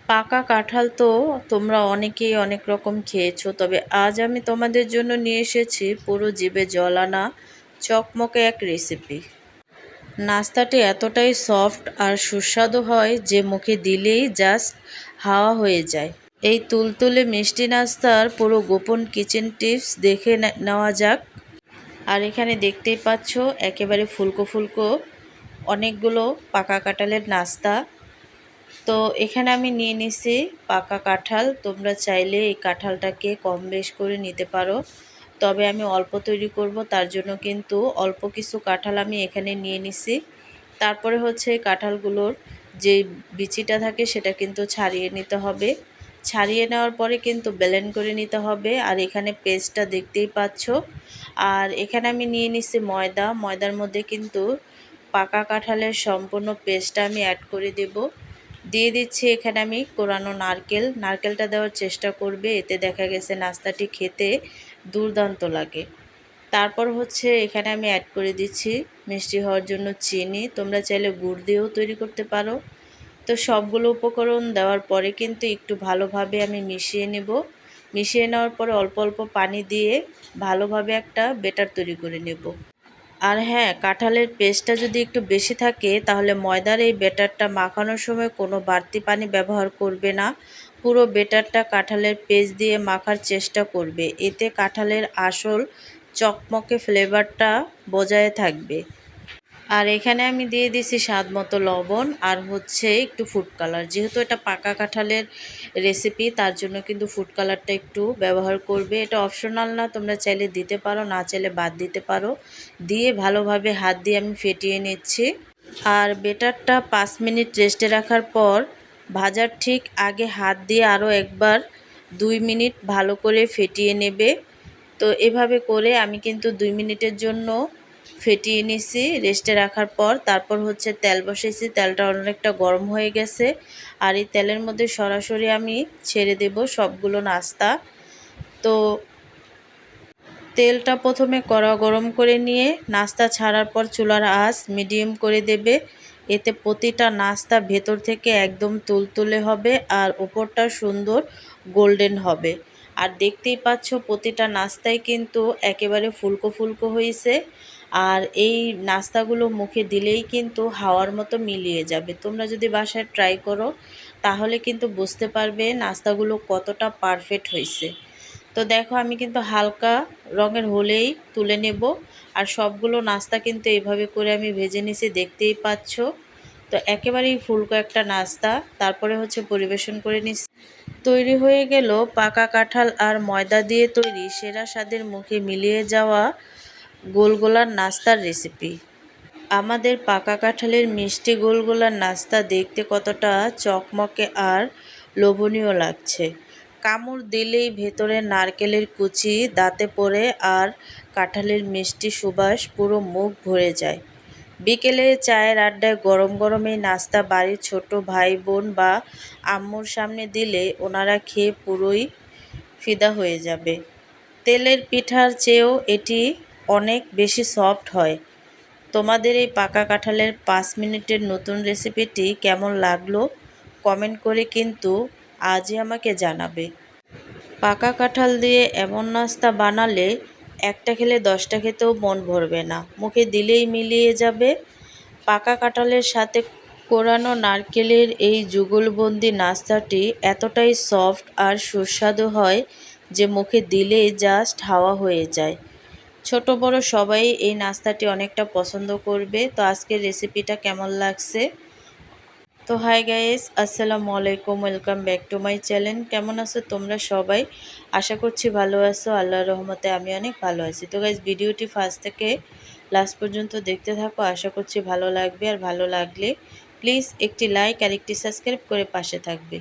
পাকা কাঁঠাল তো তোমরা অনেকেই অনেক রকম খেয়েছো, তবে আজ আমি তোমাদের জন্য নিয়ে এসেছি পুরো জিভে জল আনা চকমকে এক রেসিপি। নাস্তাটি এতটাই সফট আর সুস্বাদু হয় যে মুখে দিলেই জাস্ট হাওয়া হয়ে যায়। এই তুলতুলে মিষ্টি নাস্তার পুরো গোপন কিচেন টিপস দেখে নেওয়া যাক। আর এখানে দেখতেই পাচ্ছ একেবারে ফুলকো ফুলকো অনেকগুলো পাকা কাঁঠালের নাস্তা। তো এখানে আমি নিয়ে নিছি পাকা কাঁঠাল। তোমরা চাইলে এই কাঁঠালটাকে কম বেশ করে নিতে পারো, তবে আমি অল্প তৈরি করব, তার জন্য কিন্তু অল্প কিছু কাঁঠাল আমি এখানে নিয়ে নিছি। তারপরে হচ্ছে কাঁঠালগুলোর যে বিচিটা থাকে সেটা কিন্তু ছাড়িয়ে নিতে হবে। ছাড়িয়ে নেওয়ার পরে কিন্তু ব্লেন্ড করে নিতে হবে। আর এখানে পেস্টটা দেখতেই পাচ্ছ। আর এখানে আমি নিয়ে নিছি ময়দার মধ্যে কিন্তু পাকা কাঁঠালের সম্পূর্ণ পেস্টটা আমি অ্যাড করে দিয়ে দিচ্ছি এখানে আমি কোরানো নারকেলটা দেওয়ার চেষ্টা করবে, এতে দেখা গেছে নাস্তাটি খেতে দুর্দান্ত লাগে। তারপর হচ্ছে এখানে আমি অ্যাড করে দিচ্ছি মিষ্টি হওয়ার জন্য চিনি। তোমরা চাইলে গুড় দিয়েও তৈরি করতে পারো। তো সবগুলো উপকরণ দেওয়ার পরে কিন্তু একটু ভালোভাবে আমি মিশিয়ে নেব। মিশিয়ে নেওয়ার পরে অল্প অল্প পানি দিয়ে ভালোভাবে একটা ব্যাটার তৈরি করে নেব। আর হ্যাঁ, কাঁঠালের পেস্টটা যদি একটু বেশি থাকে তাহলে ময়দার এই ব্যাটারটা মাখানোর সময় কোনো বাড়তি পানি ব্যবহার করবে না। পুরো ব্যাটারটা কাঁঠালের পেস্ট দিয়ে মাখার চেষ্টা করবে, এতে কাঁঠালের আসল চকমকে ফ্লেভারটা বজায় থাকবে। আর এখানে আমি দিয়ে দিছি স্বাদ মতো লবণ আর হচ্ছে একটু ফুড কালার। যেহেতু এটা পাকা কাঁঠালের রেসিপি, তার জন্য কিন্তু ফুড কালারটা একটু ব্যবহার করবে। এটা অপশনাল না, তোমরা চাইলে দিতে পারো, না চাইলে বাদ দিতে পারো। দিয়ে ভালোভাবে হাত দিয়ে আমি ফেটিয়ে নিচ্ছি। আর বেটারটা 5 মিনিট রেস্টে রাখার পর ভাজার ঠিক আগে হাত দিয়ে আরও একবার 2 মিনিট ভালো করে ফেটিয়ে নেবে। তো এভাবে করে আমি কিন্তু 2 মিনিটের জন্য ফেটিয়ে নিছি রেস্টে রাখার পর। তারপর হচ্ছে তেল বসিয়েছি, তেলটা অনেকটা গরম হয়ে গেছে। আর এই তেলের মধ্যে সরাসরি আমি ছেড়ে দেব সবগুলো নাস্তা। তো তেলটা প্রথমে কড়া গরম করে নিয়ে নাস্তা ছাড়ার পর চুলার আঁচ মিডিয়াম করে দেবে। এতে প্রতিটা নাস্তা ভেতর থেকে একদম তুলতুলে হবে আর উপরটা সুন্দর গোল্ডেন হবে। আর দেখতেই পাচ্ছ প্রতিটা নাস্তাই কিন্তু একেবারে ফুলকো ফুলকো হয়েছে। আর এই নাস্তাগুলো মুখে দিলেই কিন্তু হাওয়ার মতো মিলিয়ে যাবে। তোমরা যদি বাসায় ট্রাই করো তাহলে কিন্তু বুঝতে পারবে নাস্তাগুলো কতটা পারফেক্ট হয়েছে। তো দেখো আমি কিন্তু হালকা রঙের হলেই তুলে নেব। আর সবগুলো নাস্তা কিন্তু এইভাবে করে আমি ভেজে নিছি, দেখতেই পাচ্ছ। তো একেবারেই ফুলকো একটা নাস্তা। তারপরে হচ্ছে পরিবেশন করে নিচ্ছি। তৈরি হয়ে গেল পাকা কাঁঠাল আর ময়দা দিয়ে তৈরি সেরা স্বাদের মুখে মিলিয়ে যাওয়া গোলগোলার নাস্তার রেসিপি। আমাদের পাকা কাঁঠালের মিষ্টি গোলগোলার নাস্তা দেখতে কতটা চকমকে আর লোভনীয় লাগছে। কামড় দিলেই ভেতরে নারকেলের কুচি দাঁতে পড়ে আর কাঁঠালের মিষ্টি সুবাস পুরো মুখ ভরে যায়। বিকেলে চায়ের আড্ডায় গরম গরম এই নাস্তা বাড়ির ছোট ভাই বোন বা আম্মুর সামনে দিলে ওনারা খেয়ে পুরোই ফিদা হয়ে যাবে। তেলের পিঠার চেয়েও এটি অনেক বেশি সফট হয়। তোমাদের এই পাকা কাঁঠালের 5 মিনিটের নতুন রেসিপিটি কেমন লাগলো কমেন্ট করে কিন্তু আজই আমাকে জানাবে। পাকা কাঁঠাল দিয়ে এমন নাস্তা বানালে একটা খেলে 10টা খেতেও মন ভরবে না, মুখে দিলেই মিলিয়ে যাবে। পাকা কাঁঠালের সাথে কোরানো নারকেলের এই যুগলবন্দি নাস্তাটি এতটাই সফট আর সুস্বাদু হয় যে মুখে দিলেই জাস্ট হাওয়া হয়ে যায়। ছোট বড় সবাই এই নাস্তাটি অনেকটা পছন্দ করবে। তো আজকের রেসিপিটা কেমন লাগছে? তো হাই গাইস, আসসালামু আলাইকুম, welcome back to my channel. কেমন আছো তোমরা সবাই? আশা করছি ভালো আছো, আল্লাহর রহমতে আমি অনেক ভালো আছি। তো গাইস, ভিডিওটি ফার্স্ট থেকে লাস্ট পর্যন্ত দেখতে থাকো, আশা করছি ভালো লাগবে। আর ভালো লাগলে প্লিজ একটি লাইক আর একটি সাবস্ক্রাইব করে পাশে থাকবে।